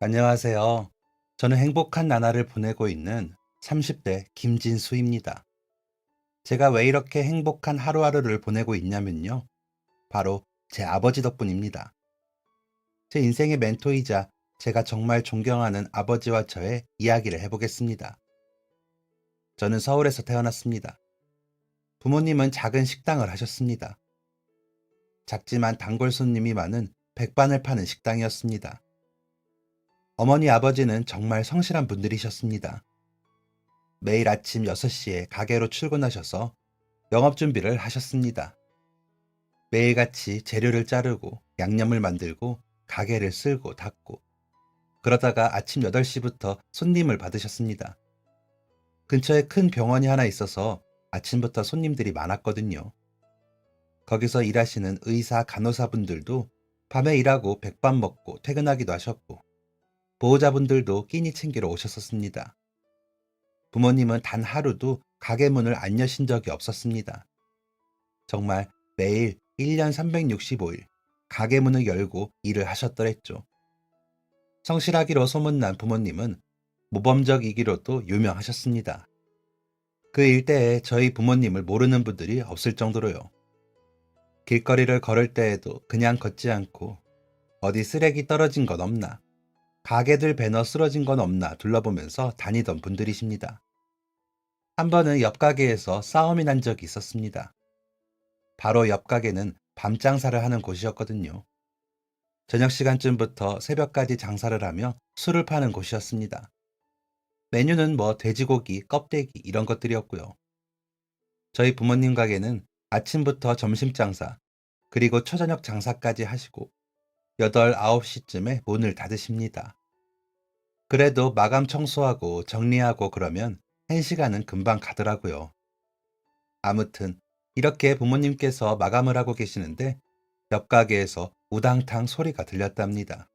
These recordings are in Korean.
안녕하세요. 저는 행복한 나날을 보내고 있는 30대 김진수입니다. 제가 왜 이렇게 행복한 하루하루를 보내고 있냐면요. 바로 제 아버지 덕분입니다. 제 인생의 멘토이자 제가 정말 존경하는 아버지와 저의 이야기를 해보겠습니다. 저는 서울에서 태어났습니다. 부모님은 작은 식당을 하셨습니다. 작지만 단골 손님이 많은 백반을 파는 식당이었습니다. 어머니 아버지는 정말 성실한 분들이셨습니다. 매일 아침 6시에 가게로 출근하셔서 영업 준비를 하셨습니다. 매일같이 재료를 자르고 양념을 만들고 가게를 쓸고 닫고 그러다가 아침 8시부터 손님을 받으셨습니다. 근처에 큰 병원이 하나 있어서 아침부터 손님들이 많았거든요. 거기서 일하시는 의사, 간호사분들도 밤에 일하고 백반 먹고 퇴근하기도 하셨고 보호자분들도 끼니 챙기러 오셨었습니다. 부모님은 단 하루도 가게 문을 안 여신 적이 없었습니다. 정말 매일 1년 365일 가게 문을 열고 일을 하셨더랬죠. 성실하기로 소문난 부모님은 모범적이기로도 유명하셨습니다. 그 일대에 저희 부모님을 모르는 분들이 없을 정도로요. 길거리를 걸을 때에도 그냥 걷지 않고 어디 쓰레기 떨어진 건 없나, 가게들 배너 쓰러진 건 없나 둘러보면서 다니던 분들이십니다. 한 번은 옆 가게에서 싸움이 난 적이 있었습니다. 바로 옆 가게는 밤 장사를 하는 곳이었거든요. 저녁 시간쯤부터 새벽까지 장사를 하며 술을 파는 곳이었습니다. 메뉴는 뭐 돼지고기, 껍데기 이런 것들이었고요. 저희 부모님 가게는 아침부터 점심 장사, 그리고 초저녁 장사까지 하시고 8, 9시쯤에 문을 닫으십니다. 그래도 마감 청소하고 정리하고 그러면 1시간은 금방 가더라고요. 아무튼 이렇게 부모님께서 마감을 하고 계시는데 옆 가게에서 우당탕 소리가 들렸답니다.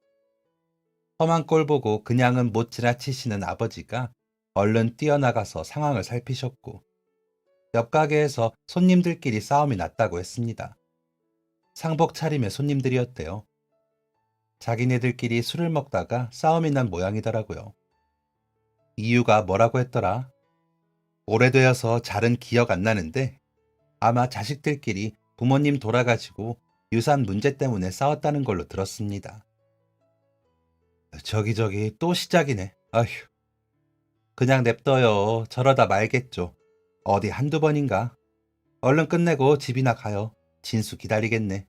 험한 꼴 보고 그냥은 못 지나치시는 아버지가 얼른 뛰어나가서 상황을 살피셨고 옆 가게에서 손님들끼리 싸움이 났다고 했습니다. 상복 차림의 손님들이었대요. 자기네들끼리 술을 먹다가 싸움이 난 모양이더라고요. 이유가 뭐라고 했더라? 오래되어서 잘은 기억 안 나는데 아마 자식들끼리 부모님 돌아가시고 유산 문제 때문에 싸웠다는 걸로 들었습니다. 저기 또 시작이네. 아휴. 그냥 냅둬요. 저러다 말겠죠. 어디 한두 번인가? 얼른 끝내고 집이나 가요. 진수 기다리겠네.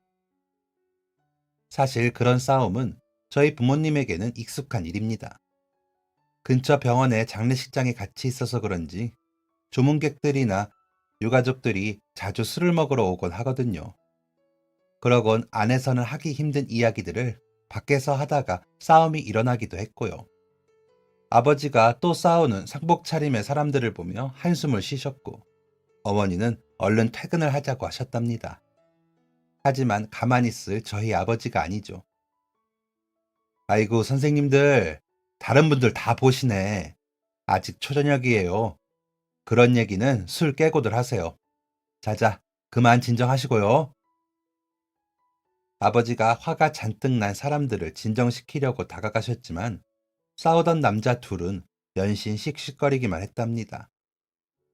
사실 그런 싸움은 저희 부모님에게는 익숙한 일입니다. 근처 병원에 장례식장이 같이 있어서 그런지 조문객들이나 유가족들이 자주 술을 먹으러 오곤 하거든요. 그러곤 안에서는 하기 힘든 이야기들을 밖에서 하다가 싸움이 일어나기도 했고요. 아버지가 또 싸우는 상복 차림의 사람들을 보며 한숨을 쉬셨고 어머니는 얼른 퇴근을 하자고 하셨답니다. 하지만 가만히 있을 저희 아버지가 아니죠. 아이고 선생님들, 다른 분들 다 보시네. 아직 초저녁이에요. 그런 얘기는 술 깨고들 하세요. 자자, 그만 진정하시고요. 아버지가 화가 잔뜩 난 사람들을 진정시키려고 다가가셨지만 싸우던 남자 둘은 연신 씩씩거리기만 했답니다.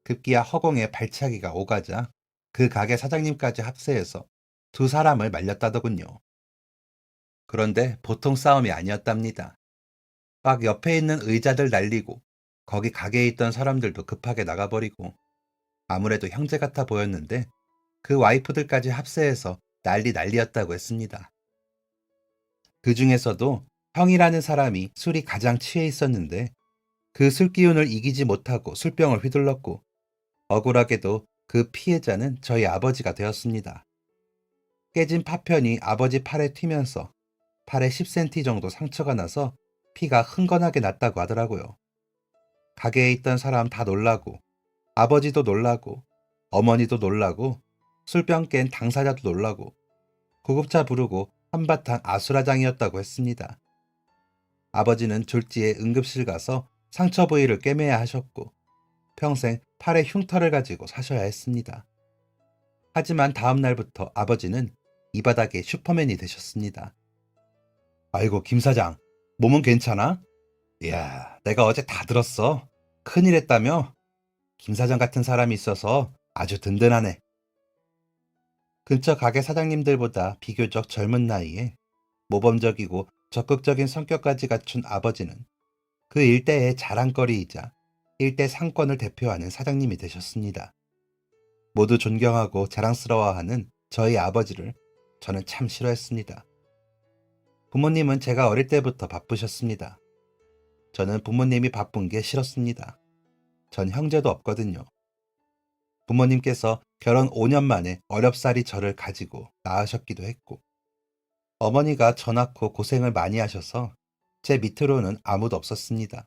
급기야 허공에 발차기가 오가자 그 가게 사장님까지 합세해서 두 사람을 말렸다더군요. 그런데 보통 싸움이 아니었답니다. 막 옆에 있는 의자들 날리고 거기 가게에 있던 사람들도 급하게 나가버리고 아무래도 형제 같아 보였는데 그 와이프들까지 합세해서 난리였다고 했습니다. 그 중에서도 형이라는 사람이 술이 가장 취해 있었는데 그 술 기운을 이기지 못하고 술병을 휘둘렀고 억울하게도 그 피해자는 저희 아버지가 되었습니다. 깨진 파편이 아버지 팔에 튀면서 팔에 10cm 정도 상처가 나서 피가 흥건하게 났다고 하더라고요. 가게에 있던 사람 다 놀라고 아버지도 놀라고 어머니도 놀라고 술병 깬 당사자도 놀라고 구급차 부르고 한바탕 아수라장이었다고 했습니다. 아버지는 졸지에 응급실 가서 상처 부위를 꿰매야 하셨고 평생 팔에 흉터를 가지고 사셔야 했습니다. 하지만 다음 날부터 아버지는 이 바닥에 슈퍼맨이 되셨습니다. 아이고 김 사장, 몸은 괜찮아? 이야, 내가 어제 다 들었어. 큰일 했다며? 김 사장 같은 사람이 있어서 아주 든든하네. 근처 가게 사장님들보다 비교적 젊은 나이에 모범적이고 적극적인 성격까지 갖춘 아버지는 그 일대의 자랑거리이자 일대 상권을 대표하는 사장님이 되셨습니다. 모두 존경하고 자랑스러워하는 저희 아버지를 저는 참 싫어했습니다. 부모님은 제가 어릴 때부터 바쁘셨습니다. 저는 부모님이 바쁜 게 싫었습니다. 전 형제도 없거든요. 부모님께서 결혼 5년 만에 어렵사리 저를 가지고 낳으셨기도 했고, 어머니가 저 낳고 고생을 많이 하셔서 제 밑으로는 아무도 없었습니다.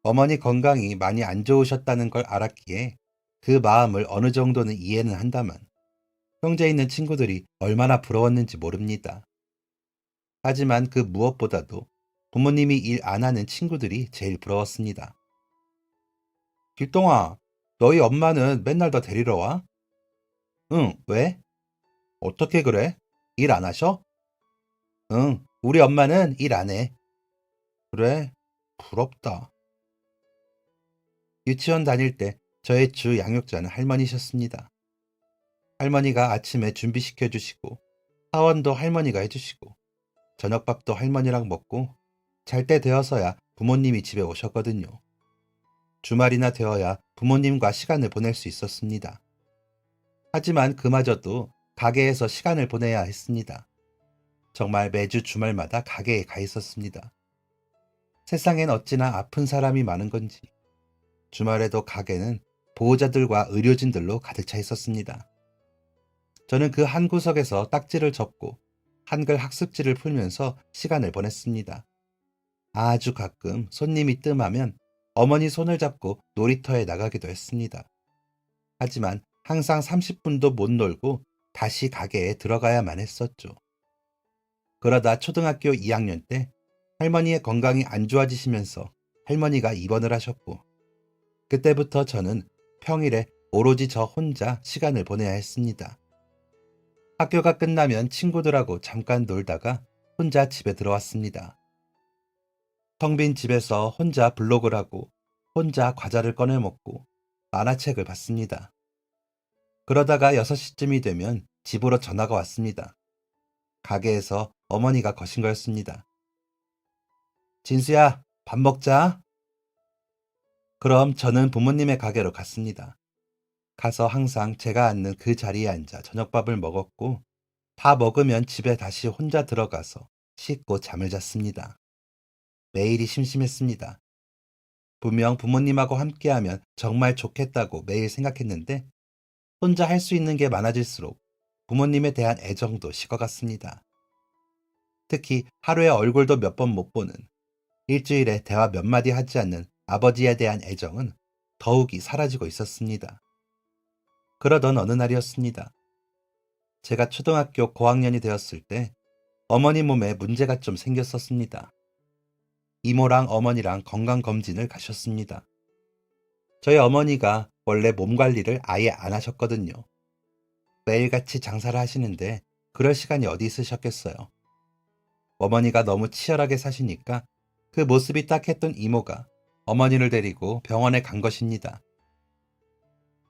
어머니 건강이 많이 안 좋으셨다는 걸 알았기에 그 마음을 어느 정도는 이해는 한다만, 형제 있는 친구들이 얼마나 부러웠는지 모릅니다. 하지만 그 무엇보다도 부모님이 일 안 하는 친구들이 제일 부러웠습니다. 길동아, 너희 엄마는 맨날 너 데리러 와? 응, 왜? 어떻게 그래? 일 안 하셔? 응, 우리 엄마는 일 안 해. 그래? 부럽다. 유치원 다닐 때 저의 주 양육자는 할머니셨습니다. 할머니가 아침에 준비시켜 주시고, 하원도 할머니가 해주시고, 저녁밥도 할머니랑 먹고, 잘 때 되어서야 부모님이 집에 오셨거든요. 주말이나 되어야 부모님과 시간을 보낼 수 있었습니다. 하지만 그마저도 가게에서 시간을 보내야 했습니다. 정말 매주 주말마다 가게에 가 있었습니다. 세상엔 어찌나 아픈 사람이 많은 건지 주말에도 가게는 보호자들과 의료진들로 가득 차 있었습니다. 저는 그 한 구석에서 딱지를 접고 한글 학습지를 풀면서 시간을 보냈습니다. 아주 가끔 손님이 뜸하면 어머니 손을 잡고 놀이터에 나가기도 했습니다. 하지만 항상 30분도 못 놀고 다시 가게에 들어가야만 했었죠. 그러다 초등학교 2학년 때 할머니의 건강이 안 좋아지시면서 할머니가 입원을 하셨고, 그때부터 저는 평일에 오로지 저 혼자 시간을 보내야 했습니다. 학교가 끝나면 친구들하고 잠깐 놀다가 혼자 집에 들어왔습니다. 텅 빈 집에서 혼자 블로그를 하고 혼자 과자를 꺼내 먹고 만화책을 봤습니다. 그러다가 6시쯤이 되면 집으로 전화가 왔습니다. 가게에서 어머니가 거신 거였습니다. 진수야, 밥 먹자. 그럼 저는 부모님의 가게로 갔습니다. 가서 항상 제가 앉는 그 자리에 앉아 저녁밥을 먹었고, 다 먹으면 집에 다시 혼자 들어가서 씻고 잠을 잤습니다. 매일이 심심했습니다. 분명 부모님하고 함께하면 정말 좋겠다고 매일 생각했는데, 혼자 할 수 있는 게 많아질수록 부모님에 대한 애정도 식어갔습니다. 특히 하루에 얼굴도 몇 번 못 보는, 일주일에 대화 몇 마디 하지 않는 아버지에 대한 애정은 더욱이 사라지고 있었습니다. 그러던 어느 날이었습니다. 제가 초등학교 고학년이 되었을 때 어머니 몸에 문제가 좀 생겼었습니다. 이모랑 어머니랑 건강검진을 가셨습니다. 저희 어머니가 원래 몸 관리를 아예 안 하셨거든요. 매일같이 장사를 하시는데 그럴 시간이 어디 있으셨겠어요. 어머니가 너무 치열하게 사시니까 그 모습이 딱했던 이모가 어머니를 데리고 병원에 간 것입니다.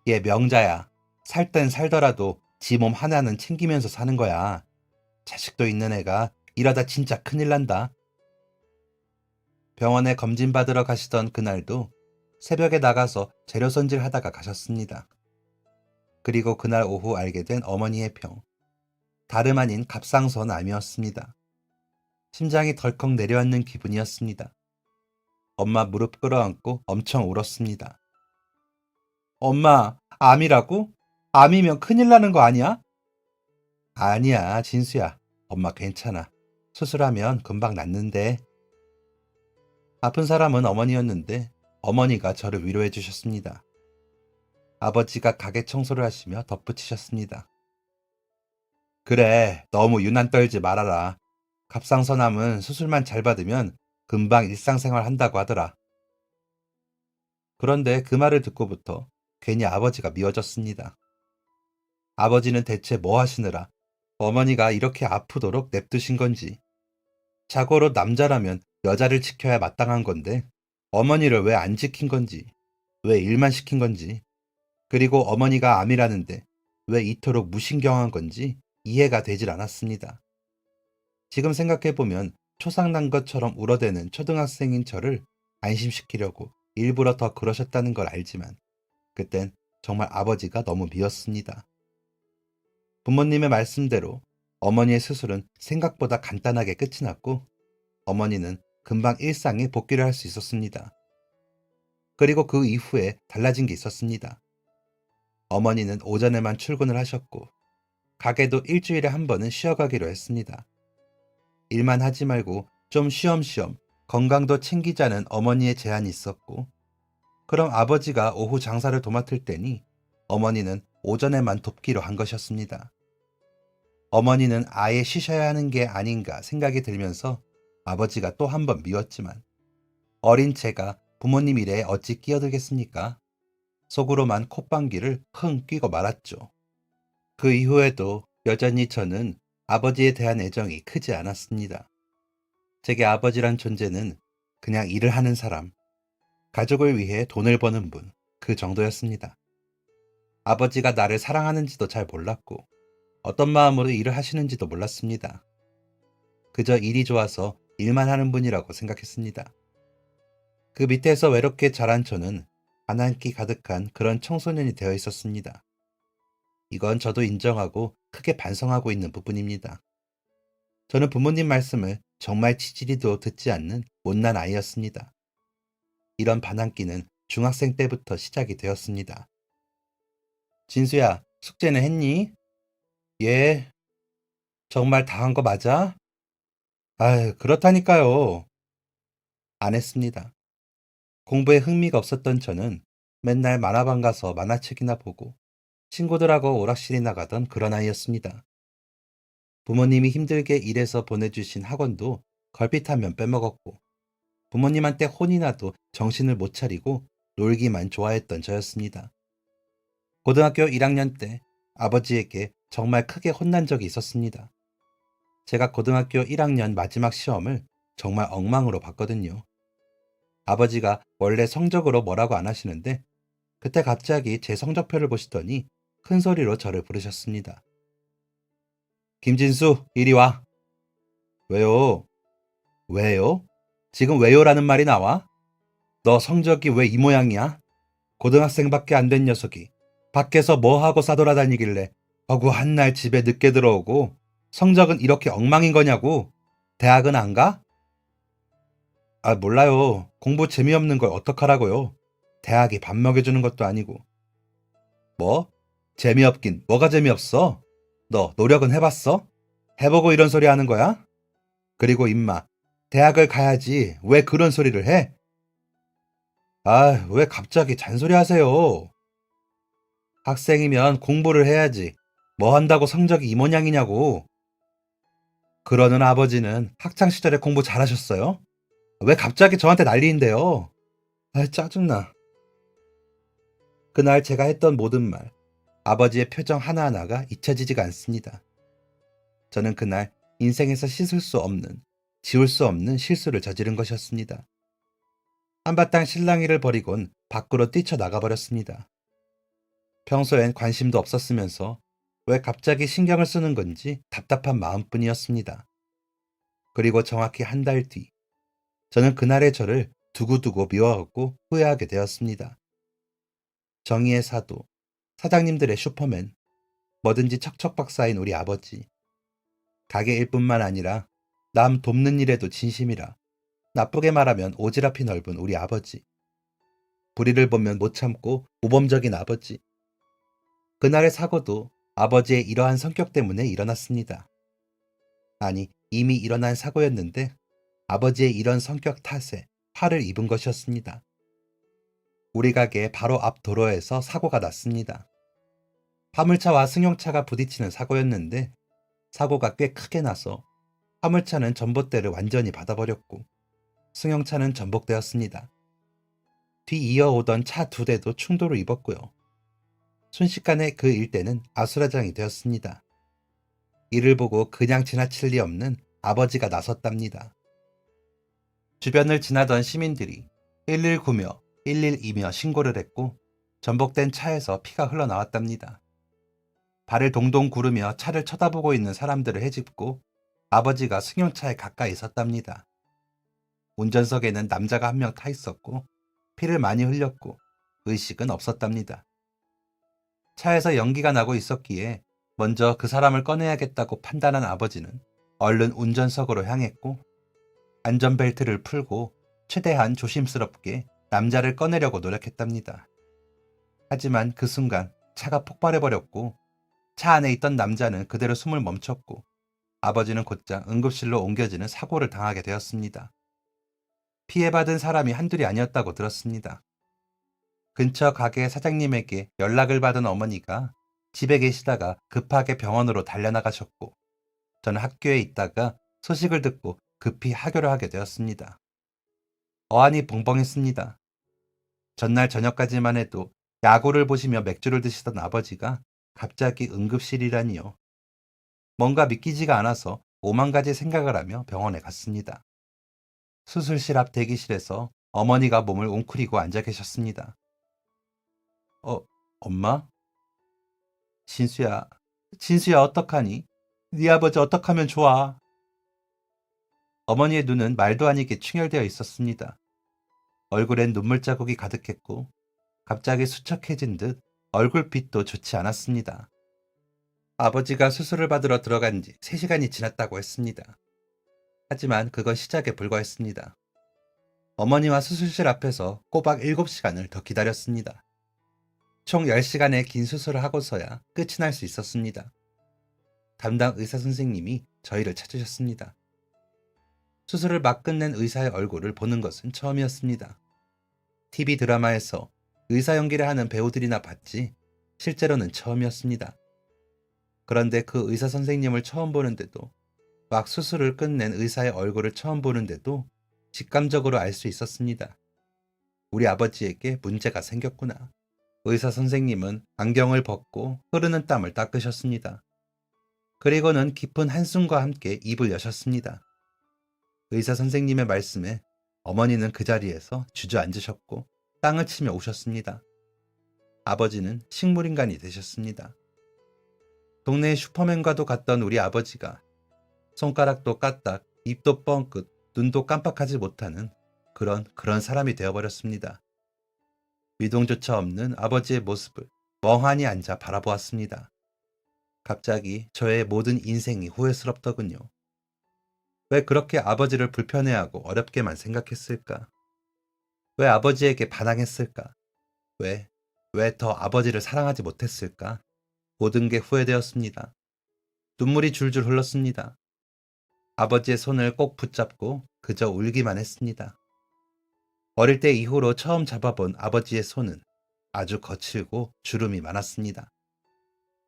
얘 명자야. 살 땐 살더라도 지 몸 하나는 챙기면서 사는 거야. 자식도 있는 애가 이러다 진짜 큰일 난다. 병원에 검진 받으러 가시던 그날도 새벽에 나가서 재료 손질 하다가 가셨습니다. 그리고 그날 오후 알게 된 어머니의 병. 다름 아닌 갑상선암이었습니다. 심장이 덜컥 내려앉는 기분이었습니다. 엄마 무릎 끌어안고 엄청 울었습니다. 엄마, 암이라고? 암이면 큰일 나는 거 아니야? 아니야, 진수야. 엄마 괜찮아. 수술하면 금방 낫는데. 아픈 사람은 어머니였는데 어머니가 저를 위로해 주셨습니다. 아버지가 가게 청소를 하시며 덧붙이셨습니다. 그래, 너무 유난 떨지 말아라. 갑상선암은 수술만 잘 받으면 금방 일상생활 한다고 하더라. 그런데 그 말을 듣고부터 괜히 아버지가 미워졌습니다. 아버지는 대체 뭐 하시느라 어머니가 이렇게 아프도록 냅두신 건지, 자고로 남자라면 여자를 지켜야 마땅한 건데 어머니를 왜 안 지킨 건지, 왜 일만 시킨 건지, 그리고 어머니가 암이라는데 왜 이토록 무신경한 건지 이해가 되질 않았습니다. 지금 생각해보면 초상난 것처럼 울어대는 초등학생인 저를 안심시키려고 일부러 더 그러셨다는 걸 알지만 그땐 정말 아버지가 너무 미웠습니다. 부모님의 말씀대로 어머니의 수술은 생각보다 간단하게 끝이 났고 어머니는 금방 일상에 복귀를 할 수 있었습니다. 그리고 그 이후에 달라진 게 있었습니다. 어머니는 오전에만 출근을 하셨고 가게도 일주일에 한 번은 쉬어가기로 했습니다. 일만 하지 말고 좀 쉬엄쉬엄 건강도 챙기자는 어머니의 제안이 있었고 그럼 아버지가 오후 장사를 도맡을 때니 어머니는 오전에만 돕기로 한 것이었습니다. 어머니는 아예 쉬셔야 하는 게 아닌가 생각이 들면서 아버지가 또 한 번 미웠지만 어린 제가 부모님 일에 어찌 끼어들겠습니까? 속으로만 콧방귀를 흥 뀌고 말았죠. 그 이후에도 여전히 저는 아버지에 대한 애정이 크지 않았습니다. 제게 아버지란 존재는 그냥 일을 하는 사람, 가족을 위해 돈을 버는 분, 그 정도였습니다. 아버지가 나를 사랑하는지도 잘 몰랐고 어떤 마음으로 일을 하시는지도 몰랐습니다. 그저 일이 좋아서 일만 하는 분이라고 생각했습니다. 그 밑에서 외롭게 자란 저는 가난기 가득한 그런 청소년이 되어 있었습니다. 이건 저도 인정하고 크게 반성하고 있는 부분입니다. 저는 부모님 말씀을 정말 치지리도 듣지 않는 못난 아이였습니다. 이런 반항기는 중학생 때부터 시작이 되었습니다. 진수야, 숙제는 했니? 예. 정말 다 한 거 맞아? 아유, 그렇다니까요. 안 했습니다. 공부에 흥미가 없었던 저는 맨날 만화방 가서 만화책이나 보고 친구들하고 오락실이나 가던 그런 아이였습니다. 부모님이 힘들게 일해서 보내주신 학원도 걸핏하면 빼먹었고 부모님한테 혼이 나도 정신을 못 차리고 놀기만 좋아했던 저였습니다. 고등학교 1학년 때 아버지에게 정말 크게 혼난 적이 있었습니다. 제가 고등학교 1학년 마지막 시험을 정말 엉망으로 봤거든요. 아버지가 원래 성적으로 뭐라고 안 하시는데 그때 갑자기 제 성적표를 보시더니 큰 소리로 저를 부르셨습니다. 김진수, 이리 와. 왜요? 왜요? 지금 왜요라는 말이 나와? 너 성적이 왜 이 모양이야? 고등학생밖에 안 된 녀석이 밖에서 뭐하고 싸돌아다니길래 어구 한날 집에 늦게 들어오고 성적은 이렇게 엉망인 거냐고? 대학은 안 가? 아, 몰라요. 공부 재미없는 걸 어떡하라고요? 대학이 밥 먹여주는 것도 아니고. 뭐? 재미없긴 뭐가 재미없어? 너 노력은 해봤어? 해보고 이런 소리 하는 거야? 그리고 임마, 대학을 가야지 왜 그런 소리를 해? 아, 왜 갑자기 잔소리 하세요? 학생이면 공부를 해야지. 뭐 한다고 성적이 이 모양이냐고. 그러는 아버지는 학창시절에 공부 잘하셨어요? 왜 갑자기 저한테 난리인데요? 아, 짜증나. 그날 제가 했던 모든 말, 아버지의 표정 하나하나가 잊혀지지가 않습니다. 저는 그날 인생에서 씻을 수 없는, 지울 수 없는 실수를 저지른 것이었습니다. 한바탕 실랑이를 벌이곤 밖으로 뛰쳐나가버렸습니다. 평소엔 관심도 없었으면서 왜 갑자기 신경을 쓰는 건지 답답한 마음뿐이었습니다. 그리고 정확히 한 달 뒤, 저는 그날의 저를 두고두고 미워하고 후회하게 되었습니다. 정의의 사도, 사장님들의 슈퍼맨, 뭐든지 척척 박사인 우리 아버지. 가게 일뿐만 아니라 남 돕는 일에도 진심이라 나쁘게 말하면 오지랖이 넓은 우리 아버지. 불의를 보면 못 참고 모범적인 아버지. 그날의 사고도 아버지의 이러한 성격 때문에 일어났습니다. 아니, 이미 일어난 사고였는데 아버지의 이런 성격 탓에 화를 입은 것이었습니다. 우리 가게 바로 앞 도로에서 사고가 났습니다. 화물차와 승용차가 부딪히는 사고였는데 사고가 꽤 크게 나서 화물차는 전봇대를 완전히 받아버렸고 승용차는 전복되었습니다. 뒤 이어오던 차 2대도 충돌을 입었고요. 순식간에 그 일대는 아수라장이 되었습니다. 이를 보고 그냥 지나칠 리 없는 아버지가 나섰답니다. 주변을 지나던 시민들이 119며 112며 신고를 했고 전복된 차에서 피가 흘러나왔답니다. 발을 동동 구르며 차를 쳐다보고 있는 사람들을 헤집고 아버지가 승용차에 가까이 섰답니다. 운전석에는 남자가 한 명 타 있었고 피를 많이 흘렸고 의식은 없었답니다. 차에서 연기가 나고 있었기에 먼저 그 사람을 꺼내야겠다고 판단한 아버지는 얼른 운전석으로 향했고 안전벨트를 풀고 최대한 조심스럽게 남자를 꺼내려고 노력했답니다. 하지만 그 순간 차가 폭발해버렸고 차 안에 있던 남자는 그대로 숨을 멈췄고 아버지는 곧장 응급실로 옮겨지는 사고를 당하게 되었습니다. 피해받은 사람이 한둘이 아니었다고 들었습니다. 근처 가게 사장님에게 연락을 받은 어머니가 집에 계시다가 급하게 병원으로 달려나가셨고 저는 학교에 있다가 소식을 듣고 급히 하교를 하게 되었습니다. 어안이 벙벙했습니다. 전날 저녁까지만 해도 야구를 보시며 맥주를 드시던 아버지가 갑자기 응급실이라니요. 뭔가 믿기지가 않아서 오만 가지 생각을 하며 병원에 갔습니다. 수술실 앞 대기실에서 어머니가 몸을 웅크리고 앉아 계셨습니다. 어, 엄마? 진수야, 진수야 어떡하니? 네 아버지 어떡하면 좋아? 어머니의 눈은 말도 아니게 충혈되어 있었습니다. 얼굴엔 눈물 자국이 가득했고 갑자기 수척해진 듯 얼굴빛도 좋지 않았습니다. 아버지가 수술을 받으러 들어간 지 3시간이 지났다고 했습니다. 하지만 그건 시작에 불과했습니다. 어머니와 수술실 앞에서 꼬박 7시간을 더 기다렸습니다. 총 10시간의 긴 수술을 하고서야 끝이 날 수 있었습니다. 담당 의사 선생님이 저희를 찾으셨습니다. 수술을 막 끝낸 의사의 얼굴을 보는 것은 처음이었습니다. TV 드라마에서 의사 연기를 하는 배우들이나 봤지 실제로는 처음이었습니다. 그런데 그 의사 선생님을 처음 보는데도 막 수술을 끝낸 의사의 얼굴을 처음 보는데도 직감적으로 알 수 있었습니다. 우리 아버지에게 문제가 생겼구나. 의사 선생님은 안경을 벗고 흐르는 땀을 닦으셨습니다. 그리고는 깊은 한숨과 함께 입을 여셨습니다. 의사 선생님의 말씀에 어머니는 그 자리에서 주저앉으셨고 땅을 치며 우셨습니다. 아버지는 식물인간이 되셨습니다. 동네의 슈퍼맨과도 같던 우리 아버지가 손가락도 까딱, 입도 뻥끗, 눈도 깜빡하지 못하는 그런 사람이 되어버렸습니다. 미동조차 없는 아버지의 모습을 멍하니 앉아 바라보았습니다. 갑자기 저의 모든 인생이 후회스럽더군요. 왜 그렇게 아버지를 불편해하고 어렵게만 생각했을까? 왜 아버지에게 반항했을까? 왜 더 아버지를 사랑하지 못했을까? 모든 게 후회되었습니다. 눈물이 줄줄 흘렀습니다. 아버지의 손을 꼭 붙잡고 그저 울기만 했습니다. 어릴 때 이후로 처음 잡아본 아버지의 손은 아주 거칠고 주름이 많았습니다.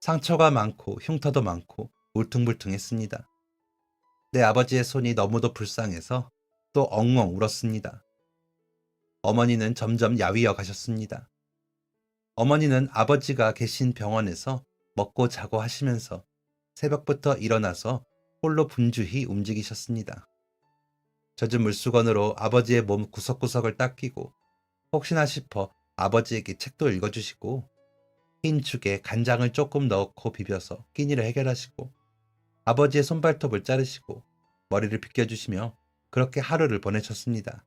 상처가 많고 흉터도 많고 울퉁불퉁했습니다. 내 아버지의 손이 너무도 불쌍해서 또 엉엉 울었습니다. 어머니는 점점 야위어 가셨습니다. 어머니는 아버지가 계신 병원에서 먹고 자고 하시면서 새벽부터 일어나서 홀로 분주히 움직이셨습니다. 젖은 물수건으로 아버지의 몸 구석구석을 닦이고 혹시나 싶어 아버지에게 책도 읽어주시고 흰 죽에 간장을 조금 넣고 비벼서 끼니를 해결하시고 아버지의 손발톱을 자르시고 머리를 빗겨주시며 그렇게 하루를 보내셨습니다.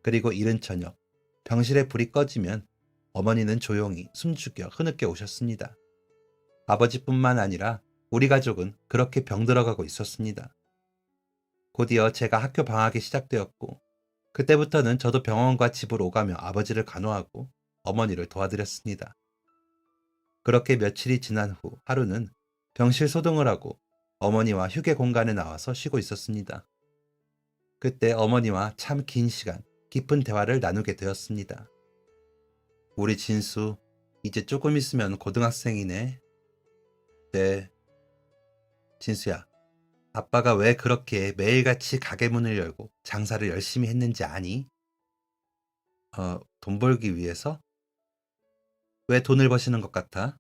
그리고 이른 저녁 병실에 불이 꺼지면 어머니는 조용히 숨죽여 흐느껴 오셨습니다. 아버지뿐만 아니라 우리 가족은 그렇게 병들어가고 있었습니다. 곧이어 제가 학교 방학이 시작되었고 그때부터는 저도 병원과 집을 오가며 아버지를 간호하고 어머니를 도와드렸습니다. 그렇게 며칠이 지난 후 하루는 병실 소등을 하고 어머니와 휴게 공간에 나와서 쉬고 있었습니다. 그때 어머니와 참 긴 시간 깊은 대화를 나누게 되었습니다. 우리 진수 이제 조금 있으면 고등학생이네. 네. 진수야, 아빠가 왜 그렇게 매일같이 가게 문을 열고 장사를 열심히 했는지 아니? 돈 벌기 위해서? 왜 돈을 버시는 것 같아?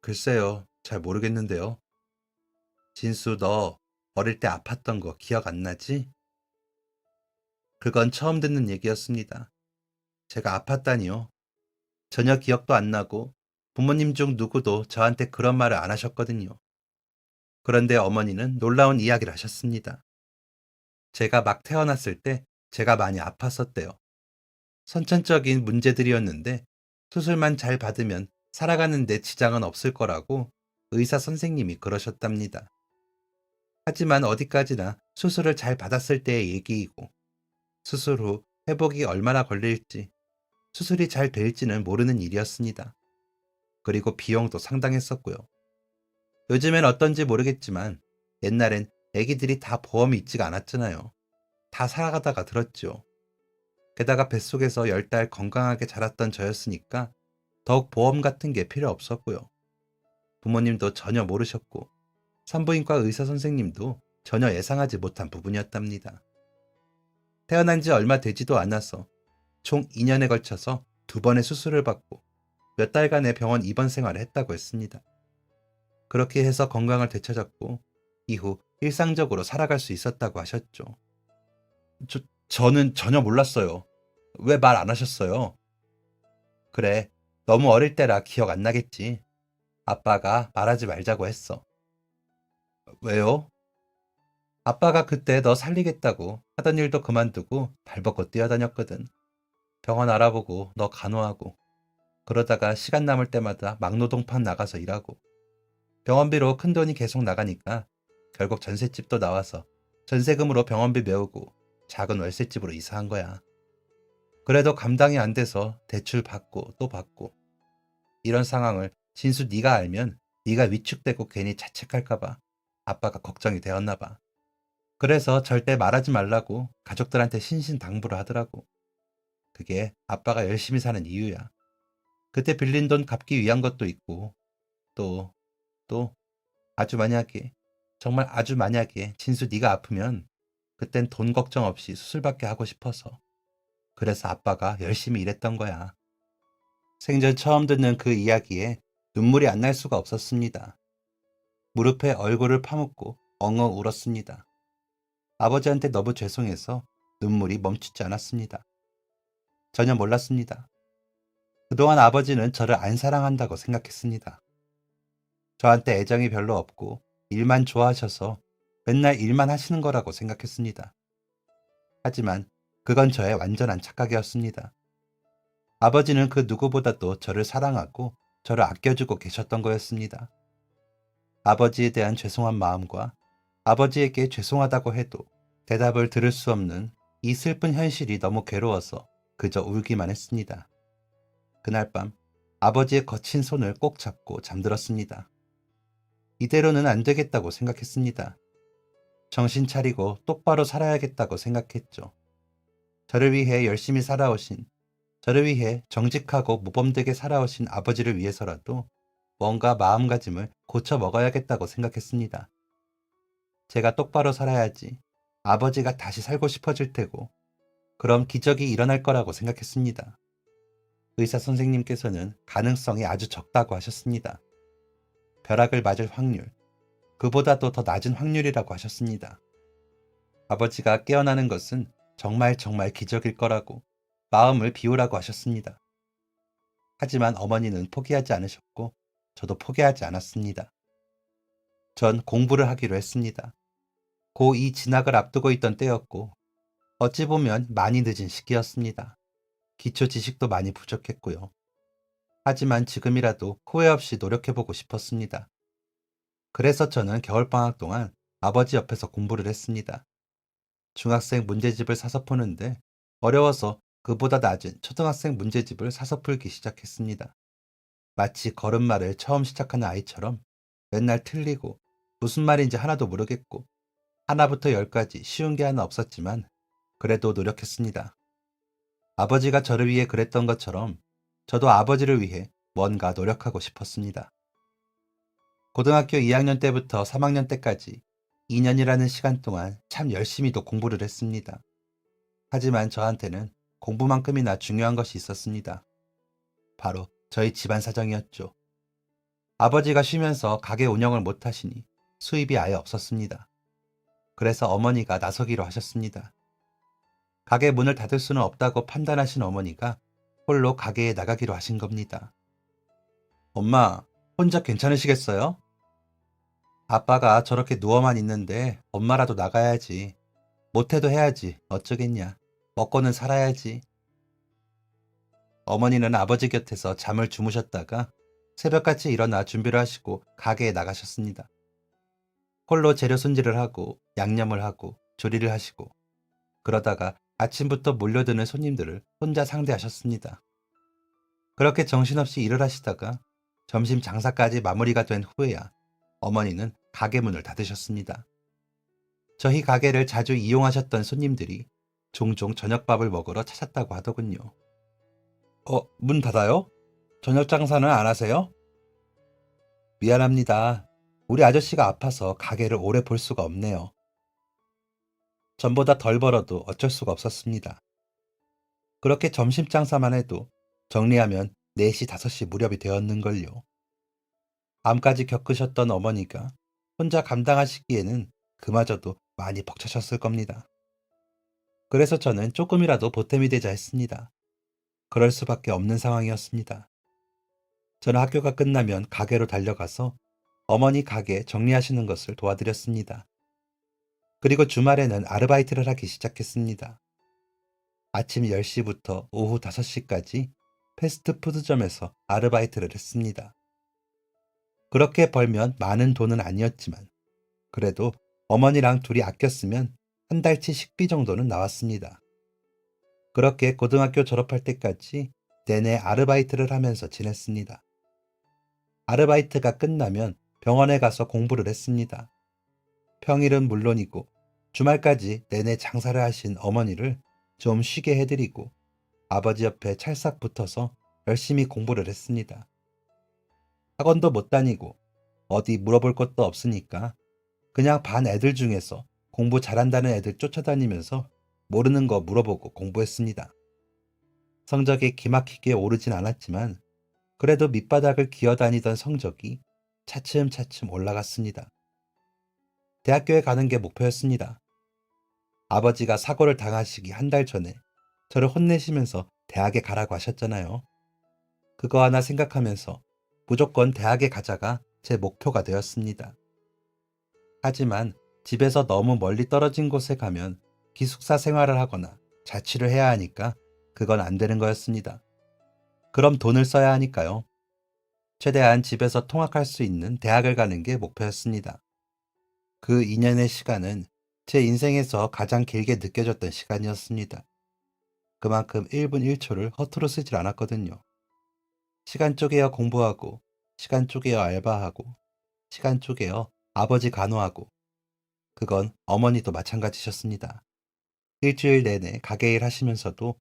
글쎄요, 잘 모르겠는데요. 진수, 너 어릴 때 아팠던 거 기억 안 나지? 그건 처음 듣는 얘기였습니다. 제가 아팠다니요. 전혀 기억도 안 나고 부모님 중 누구도 저한테 그런 말을 안 하셨거든요. 그런데 어머니는 놀라운 이야기를 하셨습니다. 제가 막 태어났을 때 제가 많이 아팠었대요. 선천적인 문제들이었는데 수술만 잘 받으면 살아가는 데 지장은 없을 거라고 의사 선생님이 그러셨답니다. 하지만 어디까지나 수술을 잘 받았을 때의 얘기이고 수술 후 회복이 얼마나 걸릴지 수술이 잘 될지는 모르는 일이었습니다. 그리고 비용도 상당했었고요. 요즘엔 어떤지 모르겠지만 옛날엔 애기들이 다 보험이 있지가 않았잖아요. 다 살아가다가 들었죠. 게다가 뱃속에서 10달 건강하게 자랐던 저였으니까 더욱 보험 같은 게 필요 없었고요. 부모님도 전혀 모르셨고 산부인과 의사 선생님도 전혀 예상하지 못한 부분이었답니다. 태어난 지 얼마 되지도 않아서 총 2년에 걸쳐서 2번의 수술을 받고 몇 달간의 병원 입원 생활을 했다고 했습니다. 그렇게 해서 건강을 되찾았고 이후 일상적으로 살아갈 수 있었다고 하셨죠. 저는 전혀 몰랐어요. 왜 말 안 하셨어요? 그래, 너무 어릴 때라 기억 안 나겠지. 아빠가 말하지 말자고 했어. 왜요? 아빠가 그때 너 살리겠다고 하던 일도 그만두고 발벗고 뛰어다녔거든. 병원 알아보고 너 간호하고 그러다가 시간 남을 때마다 막노동판 나가서 일하고 병원비로 큰돈이 계속 나가니까 결국 전셋집도 나와서 전세금으로 병원비 메우고 작은 월세집으로 이사한 거야. 그래도 감당이 안 돼서 대출 받고 또 받고 이런 상황을 진수 네가 알면 네가 위축되고 괜히 자책할까 봐 아빠가 걱정이 되었나 봐. 그래서 절대 말하지 말라고 가족들한테 신신당부를 하더라고. 그게 아빠가 열심히 사는 이유야. 그때 빌린 돈 갚기 위한 것도 있고 또 아주 만약에 정말 아주 만약에 진수 네가 아프면 그땐 돈 걱정 없이 수술받게 하고 싶어서 그래서 아빠가 열심히 일했던 거야. 생전 처음 듣는 그 이야기에 눈물이 안 날 수가 없었습니다. 무릎에 얼굴을 파묻고 엉엉 울었습니다. 아버지한테 너무 죄송해서 눈물이 멈추지 않았습니다. 전혀 몰랐습니다. 그동안 아버지는 저를 안 사랑한다고 생각했습니다. 저한테 애정이 별로 없고 일만 좋아하셔서 맨날 일만 하시는 거라고 생각했습니다. 하지만 그건 저의 완전한 착각이었습니다. 아버지는 그 누구보다도 저를 사랑하고 저를 아껴주고 계셨던 거였습니다. 아버지에 대한 죄송한 마음과 아버지에게 죄송하다고 해도 대답을 들을 수 없는 이 슬픈 현실이 너무 괴로워서 그저 울기만 했습니다. 그날 밤 아버지의 거친 손을 꼭 잡고 잠들었습니다. 이대로는 안 되겠다고 생각했습니다. 정신 차리고 똑바로 살아야겠다고 생각했죠. 저를 위해 열심히 살아오신, 저를 위해 정직하고 모범되게 살아오신 아버지를 위해서라도 뭔가 마음가짐을 고쳐 먹어야겠다고 생각했습니다. 제가 똑바로 살아야지 아버지가 다시 살고 싶어질 테고, 그럼 기적이 일어날 거라고 생각했습니다. 의사 선생님께서는 가능성이 아주 적다고 하셨습니다. 벼락을 맞을 확률, 그보다도 더 낮은 확률이라고 하셨습니다. 아버지가 깨어나는 것은 정말 정말 기적일 거라고 마음을 비우라고 하셨습니다. 하지만 어머니는 포기하지 않으셨고 저도 포기하지 않았습니다. 전 공부를 하기로 했습니다. 고2 진학을 앞두고 있던 때였고 어찌 보면 많이 늦은 시기였습니다. 기초 지식도 많이 부족했고요. 하지만 지금이라도 후회 없이 노력해보고 싶었습니다. 그래서 저는 겨울방학 동안 아버지 옆에서 공부를 했습니다. 중학생 문제집을 사서 푸는데 어려워서 그보다 낮은 초등학생 문제집을 사서 풀기 시작했습니다. 마치 걸음마를 처음 시작하는 아이처럼 맨날 틀리고 무슨 말인지 하나도 모르겠고 하나부터 열까지 쉬운 게 하나 없었지만 그래도 노력했습니다. 아버지가 저를 위해 그랬던 것처럼 저도 아버지를 위해 뭔가 노력하고 싶었습니다. 고등학교 2학년 때부터 3학년 때까지 2년이라는 시간 동안 참 열심히도 공부를 했습니다. 하지만 저한테는 공부만큼이나 중요한 것이 있었습니다. 바로 저희 집안 사정이었죠. 아버지가 쉬면서 가게 운영을 못하시니 수입이 아예 없었습니다. 그래서 어머니가 나서기로 하셨습니다. 가게 문을 닫을 수는 없다고 판단하신 어머니가 홀로 가게에 나가기로 하신 겁니다. 엄마, 혼자 괜찮으시겠어요? 아빠가 저렇게 누워만 있는데 엄마라도 나가야지. 못해도 해야지. 어쩌겠냐. 먹고는 살아야지. 어머니는 아버지 곁에서 잠을 주무셨다가 새벽같이 일어나 준비를 하시고 가게에 나가셨습니다. 홀로 재료 손질을 하고 양념을 하고 조리를 하시고 그러다가 아침부터 몰려드는 손님들을 혼자 상대하셨습니다. 그렇게 정신없이 일을 하시다가 점심 장사까지 마무리가 된 후에야 어머니는 가게 문을 닫으셨습니다. 저희 가게를 자주 이용하셨던 손님들이 종종 저녁밥을 먹으러 찾았다고 하더군요. 문 닫아요? 저녁 장사는 안 하세요? 미안합니다. 우리 아저씨가 아파서 가게를 오래 볼 수가 없네요. 전보다 덜 벌어도 어쩔 수가 없었습니다. 그렇게 점심 장사만 해도 정리하면 4시, 5시 무렵이 되었는걸요. 암까지 겪으셨던 어머니가 혼자 감당하시기에는 그마저도 많이 벅차셨을 겁니다. 그래서 저는 조금이라도 보탬이 되자 했습니다. 그럴 수밖에 없는 상황이었습니다. 저는 학교가 끝나면 가게로 달려가서 어머니 가게 정리하시는 것을 도와드렸습니다. 그리고 주말에는 아르바이트를 하기 시작했습니다. 아침 10시부터 오후 5시까지 패스트푸드점에서 아르바이트를 했습니다. 그렇게 벌면 많은 돈은 아니었지만 그래도 어머니랑 둘이 아껴 쓰면 한 달치 식비 정도는 나왔습니다. 그렇게 고등학교 졸업할 때까지 내내 아르바이트를 하면서 지냈습니다. 아르바이트가 끝나면 병원에 가서 공부를 했습니다. 평일은 물론이고 주말까지 내내 장사를 하신 어머니를 좀 쉬게 해드리고 아버지 옆에 찰싹 붙어서 열심히 공부를 했습니다. 학원도 못 다니고 어디 물어볼 것도 없으니까 그냥 반 애들 중에서 공부 잘한다는 애들 쫓아다니면서 모르는 거 물어보고 공부했습니다. 성적이 기막히게 오르진 않았지만 그래도 밑바닥을 기어다니던 성적이 차츰차츰 올라갔습니다. 대학교에 가는 게 목표였습니다. 아버지가 사고를 당하시기 한 달 전에 저를 혼내시면서 대학에 가라고 하셨잖아요. 그거 하나 생각하면서 무조건 대학에 가자가 제 목표가 되었습니다. 하지만 집에서 너무 멀리 떨어진 곳에 가면 기숙사 생활을 하거나 자취를 해야 하니까 그건 안 되는 거였습니다. 그럼 돈을 써야 하니까요. 최대한 집에서 통학할 수 있는 대학을 가는 게 목표였습니다. 그 2년의 시간은 제 인생에서 가장 길게 느껴졌던 시간이었습니다. 그만큼 1분 1초를 허투루 쓰질 않았거든요. 시간 쪼개어 공부하고, 시간 쪼개어 알바하고, 시간 쪼개어 아버지 간호하고, 그건 어머니도 마찬가지셨습니다. 일주일 내내 가게 일 하시면서도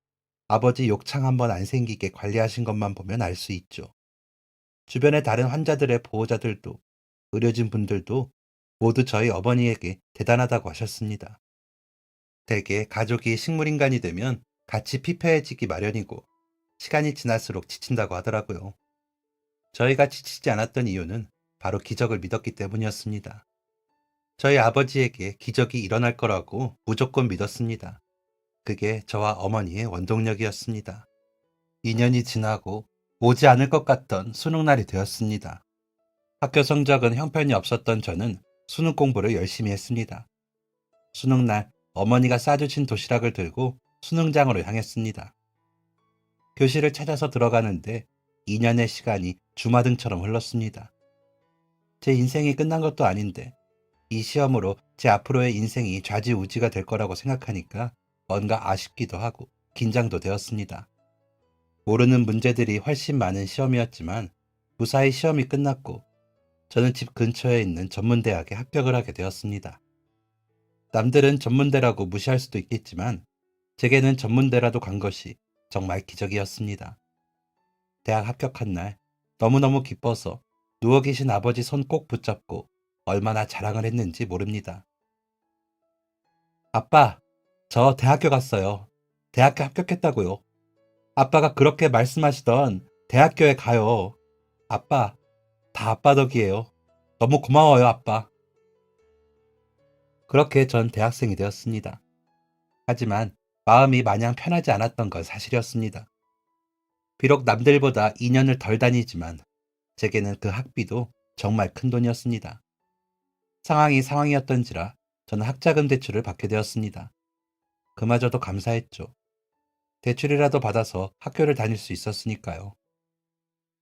아버지 욕창 한번 안 생기게 관리하신 것만 보면 알 수 있죠. 주변의 다른 환자들의 보호자들도, 의료진 분들도 모두 저희 어머니에게 대단하다고 하셨습니다. 대개 가족이 식물인간이 되면 같이 피폐해지기 마련이고 시간이 지날수록 지친다고 하더라고요. 저희가 지치지 않았던 이유는 바로 기적을 믿었기 때문이었습니다. 저희 아버지에게 기적이 일어날 거라고 무조건 믿었습니다. 그게 저와 어머니의 원동력이었습니다. 2년이 지나고 오지 않을 것 같던 수능날이 되었습니다. 학교 성적은 형편이 없었던 저는 수능 공부를 열심히 했습니다. 수능날 어머니가 싸주신 도시락을 들고 수능장으로 향했습니다. 교실을 찾아서 들어가는데 2년의 시간이 주마등처럼 흘렀습니다. 제 인생이 끝난 것도 아닌데 이 시험으로 제 앞으로의 인생이 좌지우지가 될 거라고 생각하니까 뭔가 아쉽기도 하고 긴장도 되었습니다. 모르는 문제들이 훨씬 많은 시험이었지만 무사히 시험이 끝났고 저는 집 근처에 있는 전문대학에 합격을 하게 되었습니다. 남들은 전문대라고 무시할 수도 있겠지만 제게는 전문대라도 간 것이 정말 기적이었습니다. 대학 합격한 날 너무너무 기뻐서 누워 계신 아버지 손 꼭 붙잡고 얼마나 자랑을 했는지 모릅니다. 아빠, 저 대학교 갔어요. 대학교 합격했다고요. 아빠가 그렇게 말씀하시던 대학교에 가요. 아빠, 다 아빠 덕이에요. 너무 고마워요, 아빠. 그렇게 전 대학생이 되었습니다. 하지만 마음이 마냥 편하지 않았던 건 사실이었습니다. 비록 남들보다 2년을 덜 다니지만 제게는 그 학비도 정말 큰 돈이었습니다. 상황이 상황이었던지라 저는 학자금 대출을 받게 되었습니다. 그마저도 감사했죠. 대출이라도 받아서 학교를 다닐 수 있었으니까요.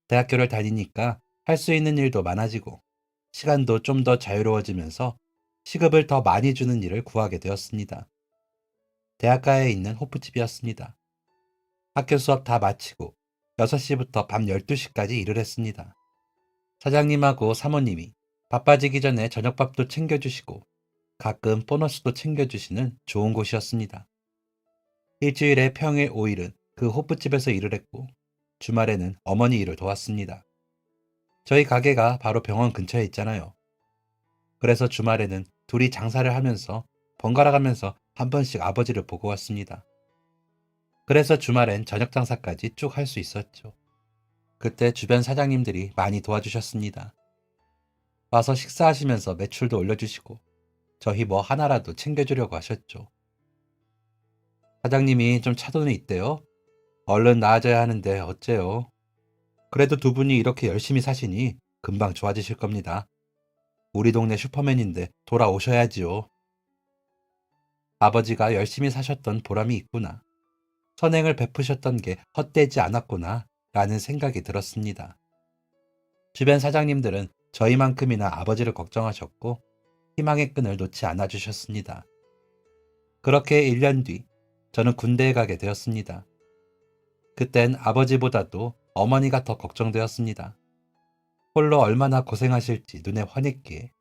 대학교를 다니니까 할 수 있는 일도 많아지고 시간도 좀 더 자유로워지면서 시급을 더 많이 주는 일을 구하게 되었습니다. 대학가에 있는 호프집이었습니다. 학교 수업 다 마치고 6시부터 밤 12시까지 일을 했습니다. 사장님하고 사모님이 바빠지기 전에 저녁밥도 챙겨주시고 가끔 보너스도 챙겨주시는 좋은 곳이었습니다. 일주일에 평일 5일은 그 호프집에서 일을 했고 주말에는 어머니 일을 도왔습니다. 저희 가게가 바로 병원 근처에 있잖아요. 그래서 주말에는 둘이 장사를 하면서 번갈아 가면서 한 번씩 아버지를 보고 왔습니다. 그래서 주말엔 저녁 장사까지 쭉 할 수 있었죠. 그때 주변 사장님들이 많이 도와주셨습니다. 와서 식사하시면서 매출도 올려주시고 저희 뭐 하나라도 챙겨주려고 하셨죠. 사장님이 좀 차돈이 있대요. 얼른 나아져야 하는데 어째요? 그래도 두 분이 이렇게 열심히 사시니 금방 좋아지실 겁니다. 우리 동네 슈퍼맨인데 돌아오셔야지요. 아버지가 열심히 사셨던 보람이 있구나. 선행을 베푸셨던 게 헛되지 않았구나 라는 생각이 들었습니다. 주변 사장님들은 저희만큼이나 아버지를 걱정하셨고 희망의 끈을 놓지 않아 주셨습니다. 그렇게 1년 뒤 저는 군대에 가게 되었습니다. 그땐 아버지보다도 어머니가 더 걱정되었습니다. 홀로 얼마나 고생하실지 눈에 훤했기에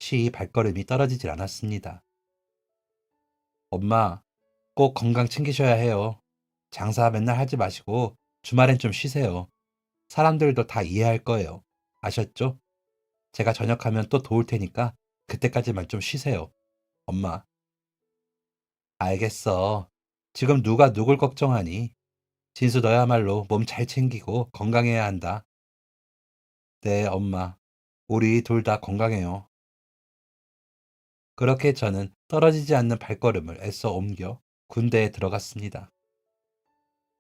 쉬이 발걸음이 떨어지질 않았습니다. 엄마, 꼭 건강 챙기셔야 해요. 장사 맨날 하지 마시고 주말엔 좀 쉬세요. 사람들도 다 이해할 거예요. 아셨죠? 제가 전역하면 또 도울 테니까 그때까지만 좀 쉬세요. 엄마. 알겠어. 지금 누가 누굴 걱정하니? 진수 너야말로 몸 잘 챙기고 건강해야 한다. 네, 엄마. 우리 둘 다 건강해요. 그렇게 저는 떨어지지 않는 발걸음을 애써 옮겨 군대에 들어갔습니다.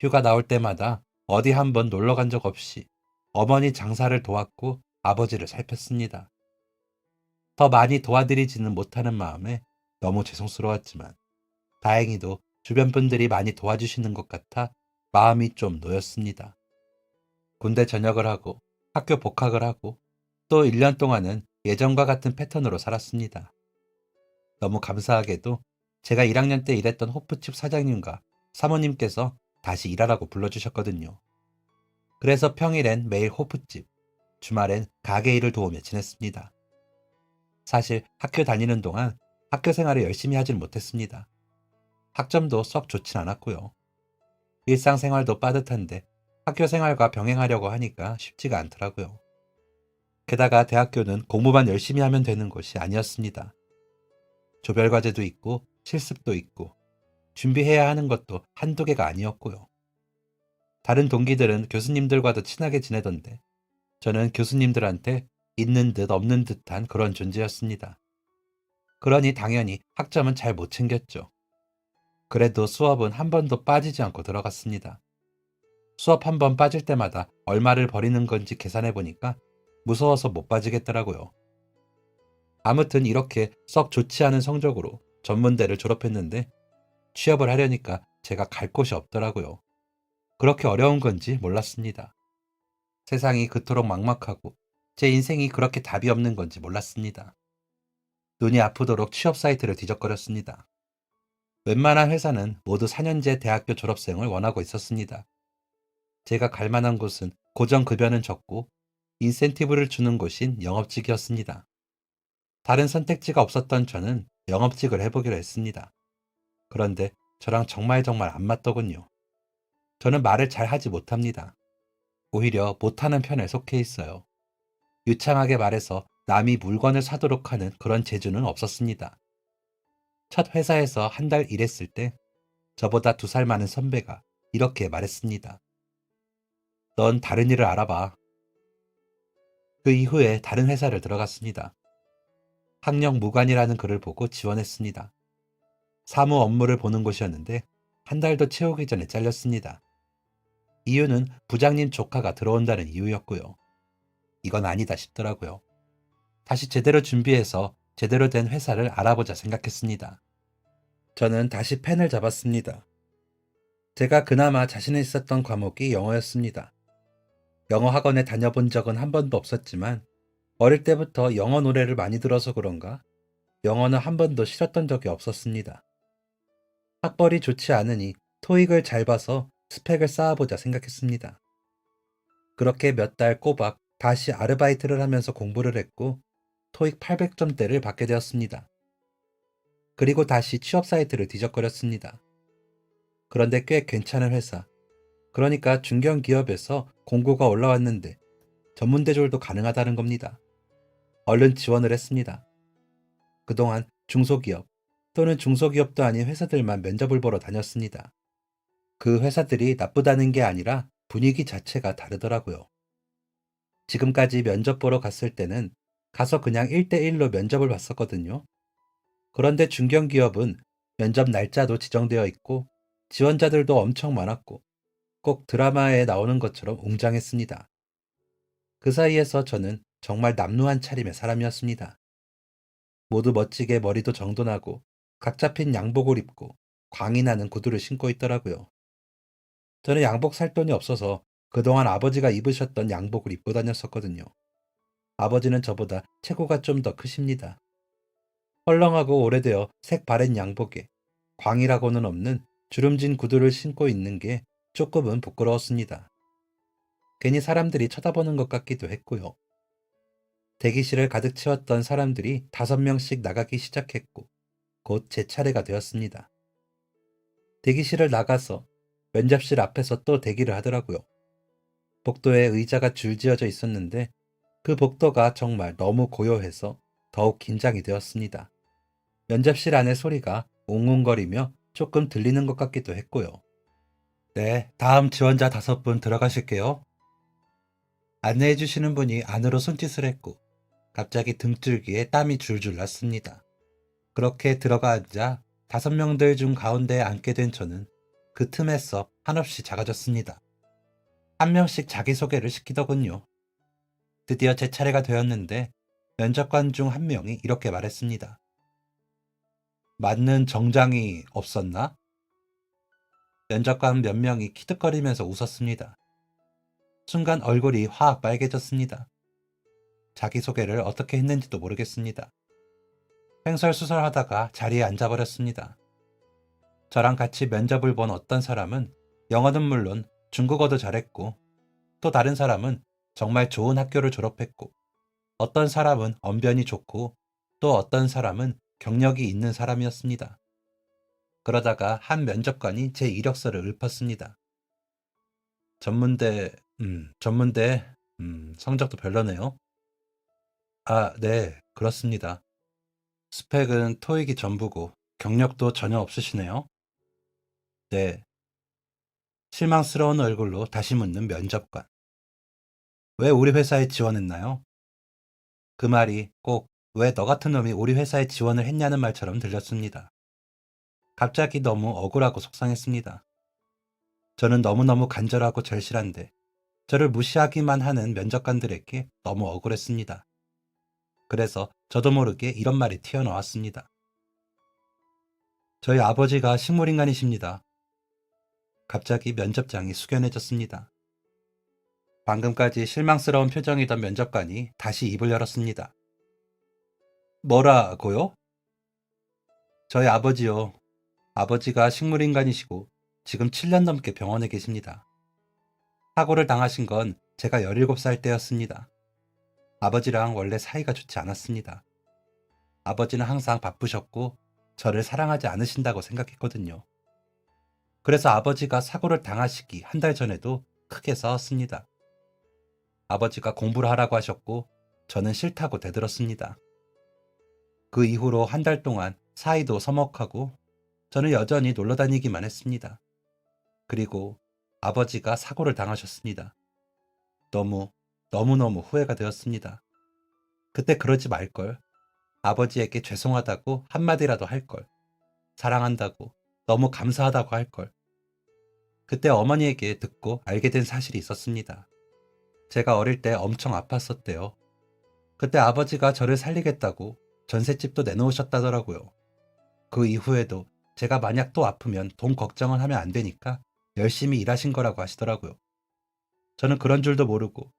휴가 나올 때마다 어디 한번 놀러 간 적 없이 어머니 장사를 도왔고 아버지를 살폈습니다. 더 많이 도와드리지는 못하는 마음에 너무 죄송스러웠지만 다행히도 주변 분들이 많이 도와주시는 것 같아 마음이 좀 놓였습니다. 군대 전역을 하고 학교 복학을 하고 또 1년 동안은 예전과 같은 패턴으로 살았습니다. 너무 감사하게도 제가 1학년 때 일했던 호프집 사장님과 사모님께서 다시 일하라고 불러주셨거든요. 그래서 평일엔 매일 호프집, 주말엔 가게 일을 도우며 지냈습니다. 사실 학교 다니는 동안 학교 생활을 열심히 하진 못했습니다. 학점도 썩 좋진 않았고요. 일상생활도 빠듯한데 학교 생활과 병행하려고 하니까 쉽지가 않더라고요. 게다가 대학교는 공부만 열심히 하면 되는 곳이 아니었습니다. 조별과제도 있고 실습도 있고 준비해야 하는 것도 한두 개가 아니었고요. 다른 동기들은 교수님들과도 친하게 지내던데 저는 교수님들한테 있는 듯 없는 듯한 그런 존재였습니다. 그러니 당연히 학점은 잘 못 챙겼죠. 그래도 수업은 한 번도 빠지지 않고 들어갔습니다. 수업 한 번 빠질 때마다 얼마를 버리는 건지 계산해 보니까 무서워서 못 빠지겠더라고요. 아무튼 이렇게 썩 좋지 않은 성적으로 전문대를 졸업했는데 취업을 하려니까 제가 갈 곳이 없더라고요. 그렇게 어려운 건지 몰랐습니다. 세상이 그토록 막막하고 제 인생이 그렇게 답이 없는 건지 몰랐습니다. 눈이 아프도록 취업 사이트를 뒤적거렸습니다. 웬만한 회사는 모두 4년제 대학교 졸업생을 원하고 있었습니다. 제가 갈 만한 곳은 고정급여는 적고 인센티브를 주는 곳인 영업직이었습니다. 다른 선택지가 없었던 저는 영업직을 해보기로 했습니다. 그런데 저랑 정말 안 맞더군요. 저는 말을 잘 하지 못합니다. 오히려 못하는 편에 속해 있어요. 유창하게 말해서 남이 물건을 사도록 하는 그런 재주는 없었습니다. 첫 회사에서 한 달 일했을 때 저보다 2살 많은 선배가 이렇게 말했습니다. 넌 다른 일을 알아봐. 그 이후에 다른 회사를 들어갔습니다. 학력 무관이라는 글을 보고 지원했습니다. 사무 업무를 보는 곳이었는데 한 달도 채우기 전에 잘렸습니다. 이유는 부장님 조카가 들어온다는 이유였고요. 이건 아니다 싶더라고요. 다시 제대로 준비해서 제대로 된 회사를 알아보자 생각했습니다. 저는 다시 펜을 잡았습니다. 제가 그나마 자신 있었던 과목이 영어였습니다. 영어 학원에 다녀본 적은 한 번도 없었지만 어릴 때부터 영어 노래를 많이 들어서 그런가 영어는 한 번도 싫었던 적이 없었습니다. 학벌이 좋지 않으니 토익을 잘 봐서 스펙을 쌓아보자 생각했습니다. 그렇게 몇 달 꼬박 다시 아르바이트를 하면서 공부를 했고 토익 800점대를 받게 되었습니다. 그리고 다시 취업 사이트를 뒤적거렸습니다. 그런데 꽤 괜찮은 회사, 그러니까 중견기업에서 공고가 올라왔는데 전문대졸도 가능하다는 겁니다. 얼른 지원을 했습니다. 그동안 중소기업 또는 중소기업도 아닌 회사들만 면접을 보러 다녔습니다. 그 회사들이 나쁘다는 게 아니라 분위기 자체가 다르더라고요. 지금까지 면접 보러 갔을 때는 가서 그냥 1대1로 면접을 봤었거든요. 그런데 중견기업은 면접 날짜도 지정되어 있고 지원자들도 엄청 많았고 꼭 드라마에 나오는 것처럼 웅장했습니다. 그 사이에서 저는 정말 남루한 차림의 사람이었습니다. 모두 멋지게 머리도 정돈하고 각 잡힌 양복을 입고 광이 나는 구두를 신고 있더라고요. 저는 양복 살 돈이 없어서 그동안 아버지가 입으셨던 양복을 입고 다녔었거든요. 아버지는 저보다 체구가 좀 더 크십니다. 헐렁하고 오래되어 색 바랜 양복에 광이라고는 없는 주름진 구두를 신고 있는 게 조금은 부끄러웠습니다. 괜히 사람들이 쳐다보는 것 같기도 했고요. 대기실을 가득 채웠던 사람들이 5명씩 나가기 시작했고 곧 제 차례가 되었습니다. 대기실을 나가서 면접실 앞에서 또 대기를 하더라고요. 복도에 의자가 줄지어져 있었는데 그 복도가 정말 너무 고요해서 더욱 긴장이 되었습니다. 면접실 안의 소리가 웅웅거리며 조금 들리는 것 같기도 했고요. 네, 다음 지원자 5분 들어가실게요. 안내해 주시는 분이 안으로 손짓을 했고 갑자기 등줄기에 땀이 줄줄 났습니다. 그렇게 들어가 앉아 5명들 중 가운데에 앉게 된 저는 그 틈에서 한없이 작아졌습니다. 한 명씩 자기소개를 시키더군요. 드디어 제 차례가 되었는데 면접관 중 한 명이 이렇게 말했습니다. 맞는 정장이 없었나? 면접관 몇 명이 키득거리면서 웃었습니다. 순간 얼굴이 화학 빨개졌습니다. 자기소개를 어떻게 했는지도 모르겠습니다. 횡설수설하다가 자리에 앉아버렸습니다. 저랑 같이 면접을 본 어떤 사람은 영어는 물론 중국어도 잘했고 또 다른 사람은 정말 좋은 학교를 졸업했고 어떤 사람은 언변이 좋고 또 어떤 사람은 경력이 있는 사람이었습니다. 그러다가 한 면접관이 제 이력서를 읊었습니다. 전문대, 성적도 별로네요. 아, 네, 그렇습니다. 스펙은 토익이 전부고 경력도 전혀 없으시네요. 네, 실망스러운 얼굴로 다시 묻는 면접관. 왜 우리 회사에 지원했나요? 그 말이 꼭 왜 너 같은 놈이 우리 회사에 지원을 했냐는 말처럼 들렸습니다. 갑자기 너무 억울하고 속상했습니다. 저는 너무너무 간절하고 절실한데 저를 무시하기만 하는 면접관들에게 너무 억울했습니다. 그래서 저도 모르게 이런 말이 튀어나왔습니다. 저희 아버지가 식물인간이십니다. 갑자기 면접장이 숙연해졌습니다. 방금까지 실망스러운 표정이던 면접관이 다시 입을 열었습니다. 뭐라고요? 저희 아버지요. 아버지가 식물인간이시고 지금 7년 넘게 병원에 계십니다. 사고를 당하신 건 제가 17살 때였습니다. 아버지랑 원래 사이가 좋지 않았습니다. 아버지는 항상 바쁘셨고 저를 사랑하지 않으신다고 생각했거든요. 그래서 아버지가 사고를 당하시기 한 달 전에도 크게 싸웠습니다. 아버지가 공부를 하라고 하셨고 저는 싫다고 대들었습니다. 그 이후로 한 달 동안 사이도 서먹하고 저는 여전히 놀러 다니기만 했습니다. 그리고 아버지가 사고를 당하셨습니다. 너무너무 후회가 되었습니다. 그때 그러지 말걸. 아버지에게 죄송하다고 한마디라도 할걸. 사랑한다고 너무 감사하다고 할걸. 그때 어머니에게 듣고 알게 된 사실이 있었습니다. 제가 어릴 때 엄청 아팠었대요. 그때 아버지가 저를 살리겠다고 전셋집도 내놓으셨다더라고요. 그 이후에도 제가 만약 또 아프면 돈 걱정은 하면 안 되니까 열심히 일하신 거라고 하시더라고요. 저는 그런 줄도 모르고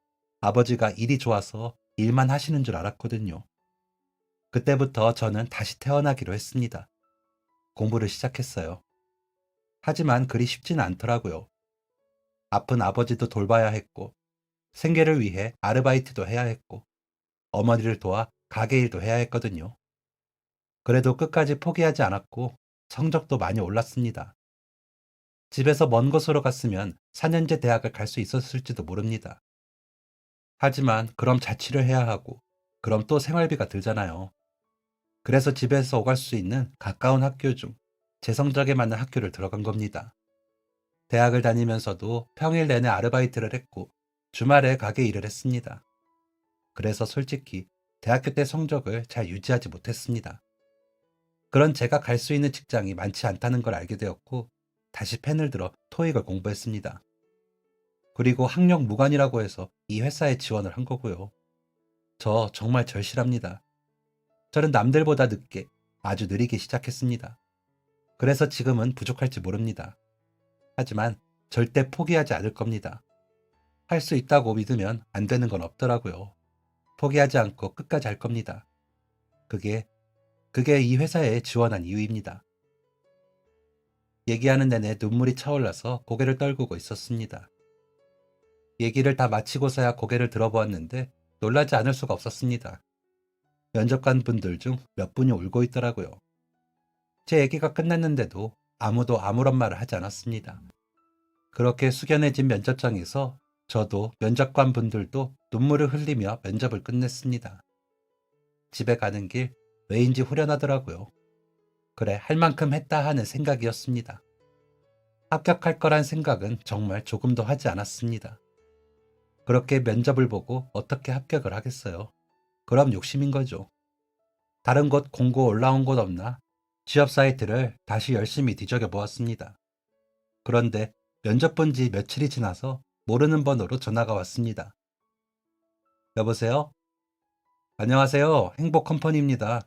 아버지가 일이 좋아서 일만 하시는 줄 알았거든요. 그때부터 저는 다시 태어나기로 했습니다. 공부를 시작했어요. 하지만 그리 쉽지는 않더라고요. 아픈 아버지도 돌봐야 했고, 생계를 위해 아르바이트도 해야 했고, 어머니를 도와 가게 일도 해야 했거든요. 그래도 끝까지 포기하지 않았고, 성적도 많이 올랐습니다. 집에서 먼 곳으로 갔으면 4년제 대학을 갈 수 있었을지도 모릅니다. 하지만 그럼 자취를 해야 하고, 그럼 또 생활비가 들잖아요. 그래서 집에서 오갈 수 있는 가까운 학교 중 제 성적에 맞는 학교를 들어간 겁니다. 대학을 다니면서도 평일 내내 아르바이트를 했고 주말에 가게 일을 했습니다. 그래서 솔직히 대학교 때 성적을 잘 유지하지 못했습니다. 그런 제가 갈 수 있는 직장이 많지 않다는 걸 알게 되었고 다시 펜을 들어 토익을 공부했습니다. 그리고 학력 무관이라고 해서 이 회사에 지원을 한 거고요. 저 정말 절실합니다. 저는 남들보다 늦게 아주 느리게 시작했습니다. 그래서 지금은 부족할지 모릅니다. 하지만 절대 포기하지 않을 겁니다. 할 수 있다고 믿으면 안 되는 건 없더라고요. 포기하지 않고 끝까지 할 겁니다. 그게, 그게 이 회사에 지원한 이유입니다. 얘기하는 내내 눈물이 차올라서 고개를 떨구고 있었습니다. 얘기를 다 마치고서야 고개를 들어보았는데 놀라지 않을 수가 없었습니다. 면접관 분들 중 몇 분이 울고 있더라고요. 제 얘기가 끝났는데도 아무도 아무런 말을 하지 않았습니다. 그렇게 숙연해진 면접장에서 저도 면접관 분들도 눈물을 흘리며 면접을 끝냈습니다. 집에 가는 길 왜인지 후련하더라고요. 그래, 할 만큼 했다 하는 생각이었습니다. 합격할 거란 생각은 정말 조금도 하지 않았습니다. 그렇게 면접을 보고 어떻게 합격을 하겠어요? 그럼 욕심인 거죠. 다른 곳 공고 올라온 곳 없나? 취업 사이트를 다시 열심히 뒤적여 보았습니다. 그런데 면접 본 지 며칠이 지나서 모르는 번호로 전화가 왔습니다. 여보세요? 안녕하세요. 행복컴퍼니입니다.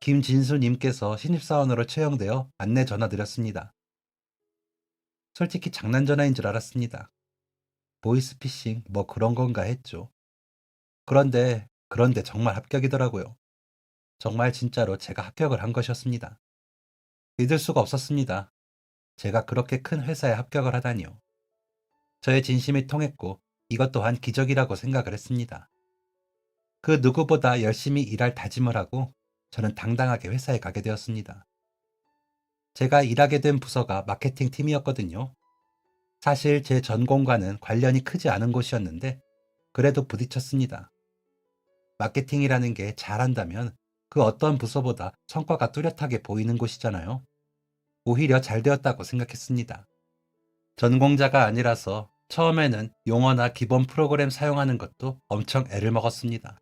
김진수님께서 신입사원으로 채용되어 안내 전화드렸습니다. 솔직히 장난 전화인 줄 알았습니다. 보이스피싱 뭐 그런 건가 했죠. 그런데 정말 합격이더라고요. 정말 진짜로 제가 합격을 한 것이었습니다. 믿을 수가 없었습니다. 제가 그렇게 큰 회사에 합격을 하다니요. 저의 진심이 통했고 이것 또한 기적이라고 생각을 했습니다. 그 누구보다 열심히 일할 다짐을 하고 저는 당당하게 회사에 가게 되었습니다. 제가 일하게 된 부서가 마케팅 팀이었거든요. 사실 제 전공과는 관련이 크지 않은 곳이었는데 그래도 부딪혔습니다. 마케팅이라는 게 잘한다면 그 어떤 부서보다 성과가 뚜렷하게 보이는 곳이잖아요. 오히려 잘 되었다고 생각했습니다. 전공자가 아니라서 처음에는 용어나 기본 프로그램 사용하는 것도 엄청 애를 먹었습니다.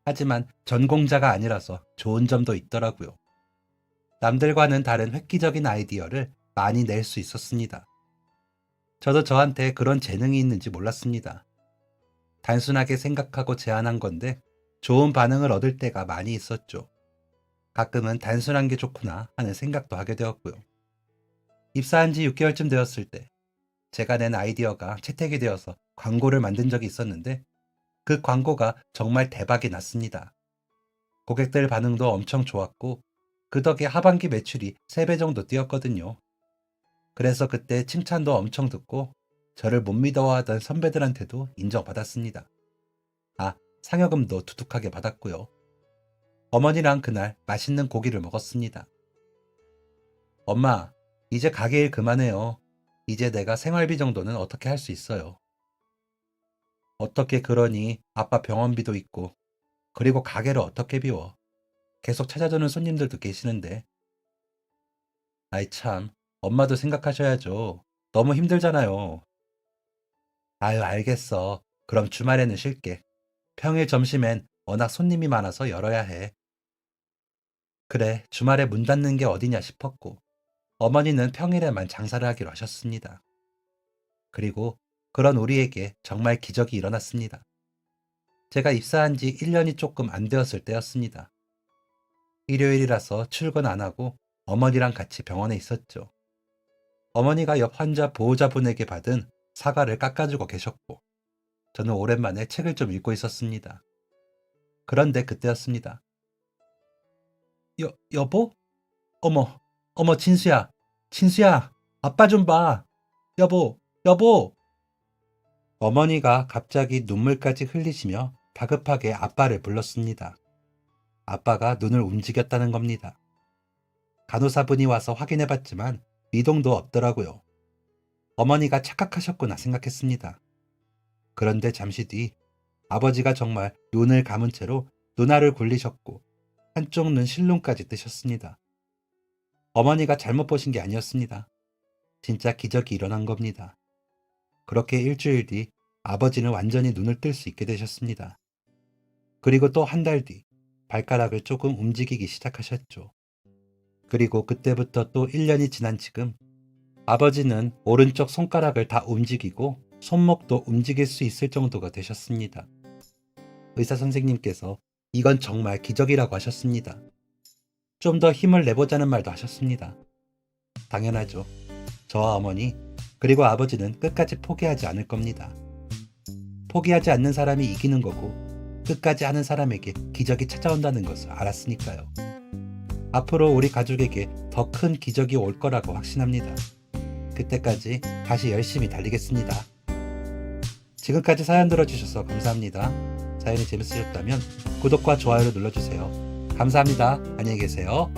하지만 전공자가 아니라서 좋은 점도 있더라고요. 남들과는 다른 획기적인 아이디어를 많이 낼 수 있었습니다. 저도 저한테 그런 재능이 있는지 몰랐습니다. 단순하게 생각하고 제안한 건데 좋은 반응을 얻을 때가 많이 있었죠. 가끔은 단순한 게 좋구나 하는 생각도 하게 되었고요. 입사한 지 6개월쯤 되었을 때 제가 낸 아이디어가 채택이 되어서 광고를 만든 적이 있었는데 그 광고가 정말 대박이 났습니다. 고객들 반응도 엄청 좋았고 그 덕에 하반기 매출이 3배 정도 뛰었거든요. 그래서 그때 칭찬도 엄청 듣고 저를 못 믿어하던 선배들한테도 인정받았습니다. 아, 상여금도 두둑하게 받았고요. 어머니랑 그날 맛있는 고기를 먹었습니다. 엄마, 이제 가게 일 그만해요. 이제 내가 생활비 정도는 어떻게 할 수 있어요. 어떻게 그러니 아빠 병원비도 있고 그리고 가게를 어떻게 비워. 계속 찾아주는 손님들도 계시는데. 아이 참, 엄마도 생각하셔야죠. 너무 힘들잖아요. 아유, 알겠어. 그럼 주말에는 쉴게. 평일 점심엔 워낙 손님이 많아서 열어야 해. 그래, 주말에 문 닫는 게 어디냐 싶었고, 어머니는 평일에만 장사를 하기로 하셨습니다. 그리고 그런 우리에게 정말 기적이 일어났습니다. 제가 입사한 지 1년이 조금 안 되었을 때였습니다. 일요일이라서 출근 안 하고 어머니랑 같이 병원에 있었죠. 어머니가 옆 환자 보호자분에게 받은 사과를 깎아주고 계셨고, 저는 오랜만에 책을 좀 읽고 있었습니다. 그런데 그때였습니다. 여보? 어머, 진수야, 아빠 좀 봐. 여보. 어머니가 갑자기 눈물까지 흘리시며 다급하게 아빠를 불렀습니다. 아빠가 눈을 움직였다는 겁니다. 간호사분이 와서 확인해봤지만 미동도 없더라고요. 어머니가 착각하셨구나 생각했습니다. 그런데 잠시 뒤 아버지가 정말 눈을 감은 채로 눈알을 굴리셨고 한쪽 눈 실눈까지 뜨셨습니다. 어머니가 잘못 보신 게 아니었습니다. 진짜 기적이 일어난 겁니다. 그렇게 일주일 뒤 아버지는 완전히 눈을 뜰 수 있게 되셨습니다. 그리고 또 한 달 뒤 발가락을 조금 움직이기 시작하셨죠. 그리고 그때부터 또 1년이 지난 지금 아버지는 오른쪽 손가락을 다 움직이고 손목도 움직일 수 있을 정도가 되셨습니다. 의사 선생님께서 이건 정말 기적이라고 하셨습니다. 좀 더 힘을 내보자는 말도 하셨습니다. 당연하죠. 저와 어머니 그리고 아버지는 끝까지 포기하지 않을 겁니다. 포기하지 않는 사람이 이기는 거고 끝까지 하는 사람에게 기적이 찾아온다는 것을 알았으니까요. 앞으로 우리 가족에게 더 큰 기적이 올 거라고 확신합니다. 그때까지 다시 열심히 달리겠습니다. 지금까지 사연 들어주셔서 감사합니다. 사연이 재밌으셨다면 구독과 좋아요를 눌러주세요. 감사합니다. 안녕히 계세요.